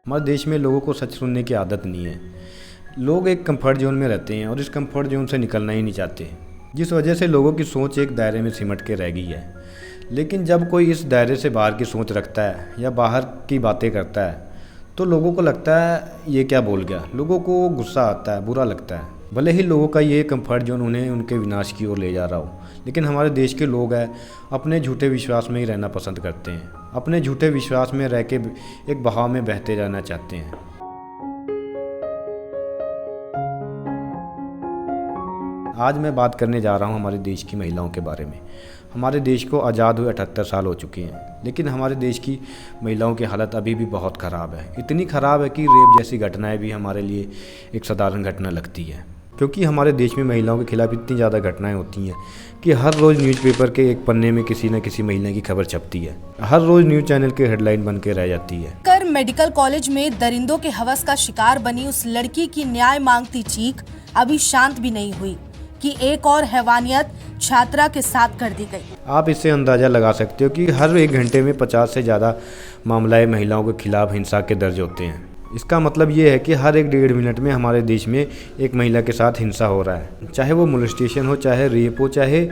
हमारे देश में लोगों को सच सुनने की आदत नहीं है। लोग एक कंफर्ट जोन में रहते हैं और इस कंफर्ट जोन से निकलना ही नहीं चाहते, जिस वजह से लोगों की सोच एक दायरे में सिमट के रह गई है। लेकिन जब कोई इस दायरे से बाहर की सोच रखता है या बाहर की बातें करता है तो लोगों को लगता है ये क्या बोल गया। लोगों को गुस्सा आता है, बुरा लगता है, भले ही लोगों का ये कंफर्ट जोन उन्हें उनके विनाश की ओर ले जा रहा हो। लेकिन हमारे देश के लोग हैं अपने झूठे विश्वास में ही रहना पसंद करते हैं, अपने झूठे विश्वास में रह के एक बहाव में बहते रहना चाहते हैं। आज मैं बात करने जा रहा हूं हमारे देश की महिलाओं के बारे में। हमारे देश को आज़ाद हुए 78 साल हो चुके हैं, लेकिन हमारे देश की महिलाओं की हालत अभी भी बहुत ख़राब है। इतनी ख़राब है कि रेप जैसी घटनाएं भी हमारे लिए एक साधारण घटना लगती है, क्योंकि हमारे देश में महिलाओं के खिलाफ इतनी ज़्यादा घटनाएं होती हैं कि हर रोज़ न्यूज़पेपर के एक पन्ने में किसी न किसी महिला की खबर छपती है। हर रोज़ न्यूज़ चैनल के हेडलाइन बन के रह जाती है। मेडिकल कॉलेज में दरिंदों के हवस का शिकार बनी उस लड़की की न्याय मांगती चीख अभी शांत भी नहीं हुई कि एक और हैवानियत छात्रा के साथ कर दी गई। आप इससे अंदाज़ा लगा सकते हो कि हर एक घंटे में 50 से ज़्यादा मामलाएं महिलाओं के खिलाफ हिंसा के दर्ज होते हैं। इसका मतलब ये है कि हर एक 1.5 मिनट में हमारे देश में एक महिला के साथ हिंसा हो रहा है, चाहे वो मोलेस्टेशन हो, चाहे रेप हो, चाहे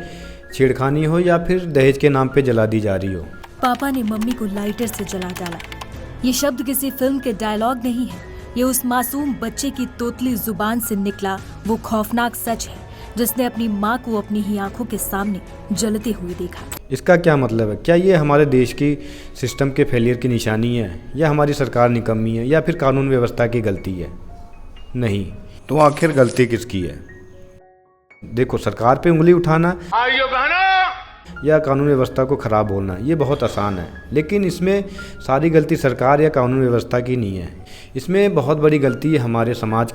छेड़खानी हो या फिर दहेज के नाम पे जला दी जा रही हो। पापा ने मम्मी को लाइटर से जला डाला। ये शब्द किसी फिल्म के डायलॉग नहीं है, ये उस मासूम बच्चे की तोतली जुबान से निकला वो खौफनाक सच है जिसने अपनी माँ को अपनी ही आंखों के सामने जलते हुए देखा। इसका क्या मतलब है? क्या ये हमारे देश की सिस्टम के फेलियर की निशानी है, या हमारी सरकार निकम्मी है, या फिर कानून व्यवस्था की गलती है? नहीं, तो आखिर गलती किसकी है? देखो, सरकार पे उंगली उठाना या कानून व्यवस्था को ख़राब बोलना ये बहुत आसान है, लेकिन इसमें सारी गलती सरकार या कानून व्यवस्था की नहीं है। इसमें बहुत बड़ी गलती हमारे समाज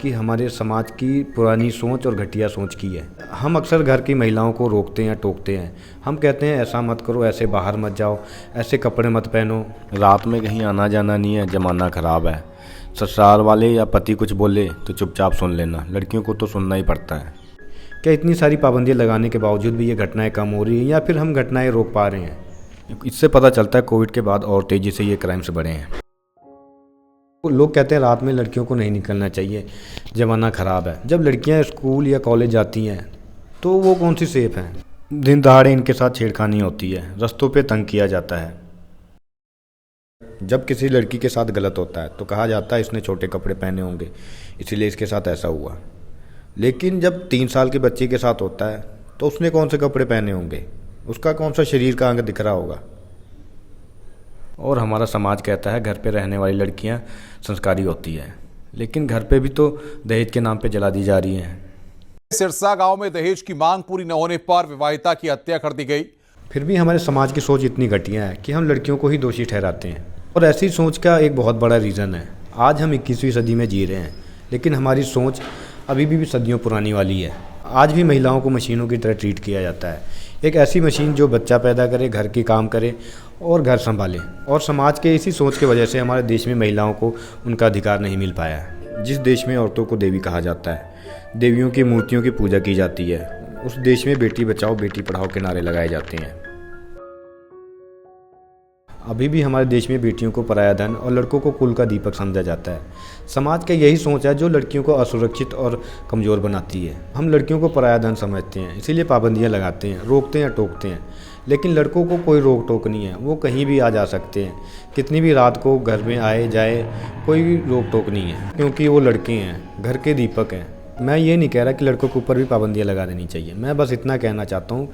की पुरानी सोच और घटिया सोच की है। हम अक्सर घर की महिलाओं को रोकते हैं, टोकते हैं। हम कहते हैं ऐसा मत करो, ऐसे बाहर मत जाओ, ऐसे कपड़े मत पहनो, रात में कहीं आना जाना नहीं है, ज़माना ख़राब है। ससुराल वाले या पति कुछ बोले तो चुपचाप सुन लेना, लड़कियों को तो सुनना ही पड़ता है। क्या इतनी सारी पाबंदियां लगाने के बावजूद भी ये घटनाएं कम हो रही हैं, या फिर हम घटनाएं रोक पा रहे हैं? इससे पता चलता है कोविड के बाद और तेज़ी से ये क्राइम्स बढ़े हैं। लोग कहते हैं रात में लड़कियों को नहीं निकलना चाहिए, ज़माना ख़राब है। जब लड़कियां स्कूल या कॉलेज जाती हैं तो वो कौन सी सेफ हैं? दिन दहाड़े इनके साथ छेड़खानी होती है, रास्तों पे तंग किया जाता है। जब किसी लड़की के साथ गलत होता है तो कहा जाता है इसने छोटे कपड़े पहने होंगे इसीलिए इसके साथ ऐसा हुआ। लेकिन जब 3 साल के बच्चे के साथ होता है तो उसने कौन से कपड़े पहने होंगे, उसका कौन सा शरीर का अंग दिख रहा होगा? और हमारा समाज कहता है घर पे रहने वाली लड़कियां संस्कारी होती है, लेकिन घर पे भी तो दहेज के नाम पे जला दी जा रही हैं। सिरसा गांव में दहेज की मांग पूरी न होने पर विवाहिता की हत्या कर दी गई। फिर भी हमारे समाज की सोच इतनी घटिया है कि हम लड़कियों को ही दोषी ठहराते हैं, और ऐसी सोच का एक बहुत बड़ा रीज़न है आज हम 21वीं सदी में जी रहे हैं, लेकिन हमारी सोच अभी भी सदियों पुरानी वाली है। आज भी महिलाओं को मशीनों की तरह ट्रीट किया जाता है, एक ऐसी मशीन जो बच्चा पैदा करे, घर की काम करे और घर संभाले। और समाज के इसी सोच की वजह से हमारे देश में महिलाओं को उनका अधिकार नहीं मिल पाया है। जिस देश में औरतों को देवी कहा जाता है, देवियों की मूर्तियों की पूजा की जाती है, उस देश में बेटी बचाओ बेटी पढ़ाओ के नारे लगाए जाते हैं। अभी भी हमारे देश में बेटियों को पराया धन और लड़कों को कुल का दीपक समझा जाता है। समाज का यही सोच है जो लड़कियों को असुरक्षित और कमज़ोर बनाती है। हम लड़कियों को पराया धन समझते हैं, इसीलिए पाबंदियां लगाते हैं, रोकते हैं, टोकते हैं। लेकिन लड़कों को कोई रोक टोक नहीं है, वो कहीं भी आ जा सकते हैं, कितनी भी रात को घर में आए जाए, कोई रोक टोक नहीं है, क्योंकि वो लड़के हैं, घर के दीपक हैं। मैं ये नहीं कह रहा कि लड़कों के ऊपर भी पाबंदियां लगा देनी चाहिए, मैं बस इतना कहना चाहता हूँ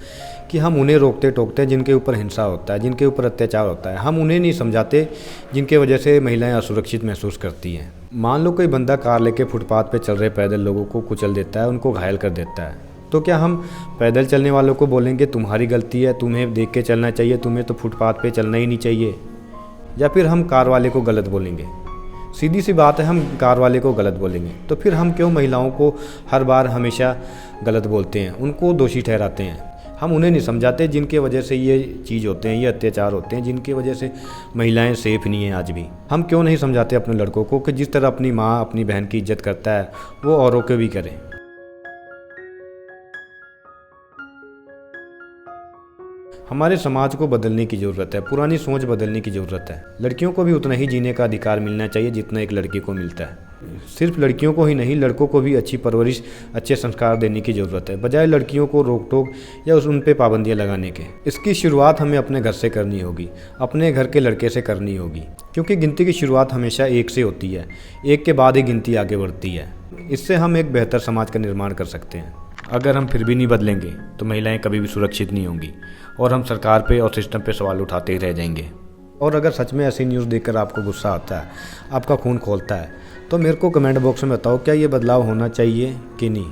कि हम उन्हें रोकते टोकते हैं जिनके ऊपर हिंसा होता है, जिनके ऊपर अत्याचार होता है। हम उन्हें नहीं समझाते जिनके वजह से महिलाएं असुरक्षित महसूस करती हैं। मान लो कोई बंदा कार लेके फुटपाथ पे चल रहे पैदल लोगों को कुचल देता है, उनको घायल कर देता है, तो क्या हम पैदल चलने वालों को बोलेंगे तुम्हारी गलती है, तुम्हें देख के चलना चाहिए, तुम्हें तो फुटपाथ पे चलना ही नहीं चाहिए? या फिर हम कार वाले को गलत बोलेंगे? सीधी सी बात है, हम कार वाले को गलत बोलेंगे। तो फिर हम क्यों महिलाओं को हर बार हमेशा गलत बोलते हैं, उनको दोषी ठहराते हैं? हम उन्हें नहीं समझाते जिनके वजह से ये चीज़ होते हैं, ये अत्याचार होते हैं, जिनकी वजह से महिलाएं सेफ नहीं हैं आज भी। हम क्यों नहीं समझाते अपने लड़कों को कि जिस तरह अपनी माँ अपनी बहन की इज्जत करता है वो औरों को भी करे। हमारे समाज को बदलने की ज़रूरत है, पुरानी सोच बदलने की ज़रूरत है। लड़कियों को भी उतना ही जीने का अधिकार मिलना चाहिए जितना एक लड़के को मिलता है। सिर्फ लड़कियों को ही नहीं, लड़कों को भी अच्छी परवरिश, अच्छे संस्कार देने की ज़रूरत है, बजाय लड़कियों को रोक टोक या उन पे पाबंदियाँ लगाने के। इसकी शुरुआत हमें अपने घर से करनी होगी, अपने घर के लड़के से करनी होगी, क्योंकि गिनती की शुरुआत हमेशा एक से होती है। एक के बाद ही गिनती आगे बढ़ती है। इससे हम एक बेहतर समाज का निर्माण कर सकते हैं। अगर हम फिर भी नहीं बदलेंगे तो महिलाएं कभी भी सुरक्षित नहीं होंगी और हम सरकार पे और सिस्टम पे सवाल उठाते ही रह जाएंगे। और अगर सच में ऐसी न्यूज़ देखकर आपको गुस्सा आता है, आपका खून खौलता है, तो मेरे को कमेंट बॉक्स में बताओ क्या ये बदलाव होना चाहिए कि नहीं।